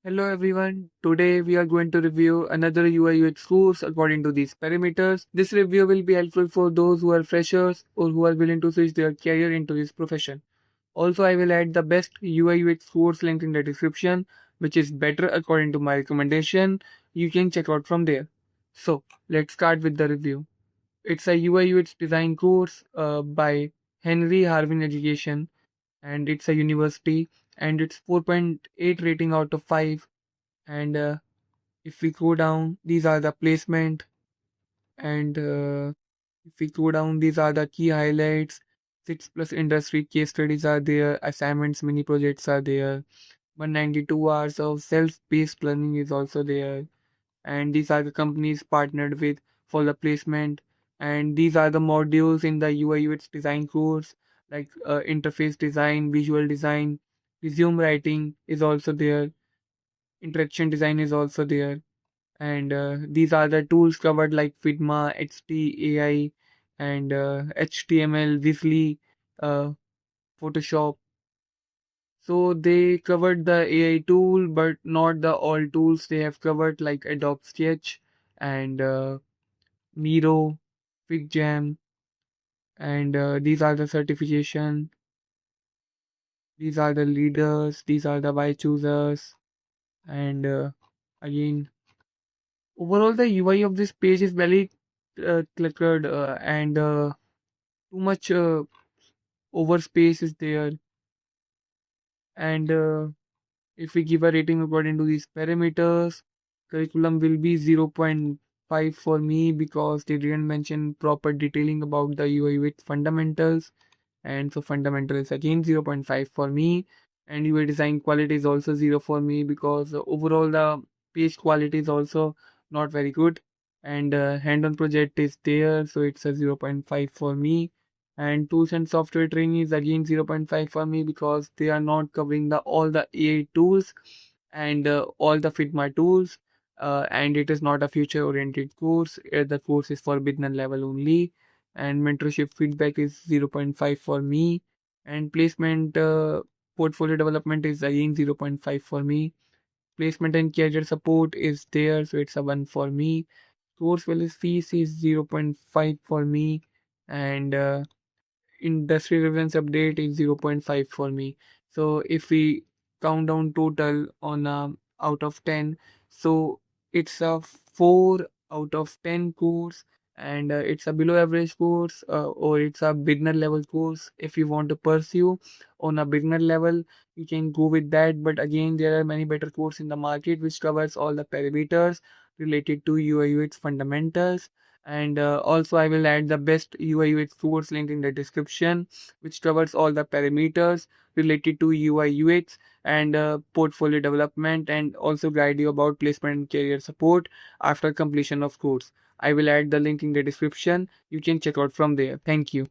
Hello everyone. Today we are going to review another UI UX course according to these parameters. This review will be helpful for those who are freshers or who are willing to switch their career into this profession. Also, I will add the best UI UX course link in the description, which is better according to my recommendation. You can check out from there. So, let's start with the review. It's a UI UX design course by Henry Harvin Education, and it's a university, and it's 4.8 rating out of 5. And if we go down, these are the placement, and if we go down, these are the key highlights. 6+ industry case studies are there, assignments, mini projects are there, 192 hours of self-paced learning is also there, and these are the companies partnered with for the placement. And these are the modules in the UI UX design course, like interface design, visual design, resume writing is also there, interaction design is also there. And these are the tools covered like Figma, HT, and HTML, Weasley, uh, Photoshop. So they covered the AI tool, but not the all tools they have covered like Adobe Sketch and Miro, FigJam, and these are the certification. These are the leaders. These are the why choosers, and again, overall the UI of this page is very cluttered and too much overspace is there. And if we give a rating according to these parameters, curriculum will be 0.5 for me because they didn't mention proper detailing about the UI with fundamentals. And so fundamental is again 0.5 for me. And UI design quality is also 0 for me because overall the page quality is also not very good. And hand-on project is there, so it's a 0.5 for me. And tools and software training is again 0.5 for me because they are not covering the all the AI tools and all the Figma tools. And it is not a future-oriented course. The course is for beginner level only. And mentorship feedback is 0.5 for me. And placement portfolio development is again 0.5 for me. Placement and career support is there, so it's a 1 for me. Course wellness fees is 0.5 for me. And industry relevance update is 0.5 for me. So if we count down total on out of 10, so it's a 4 out of 10 course, and it's a below average course, or it's a beginner level course. If you want to pursue on a beginner level, you can go with that. But again, there are many better courses in the market which covers all the parameters related to UI UX fundamentals. And also I will add the best UI UX course link in the description, which covers all the parameters related to UI UX and portfolio development, and also guide you about placement and career support after completion of course. I will add the link in the description. You can check out from there. Thank you.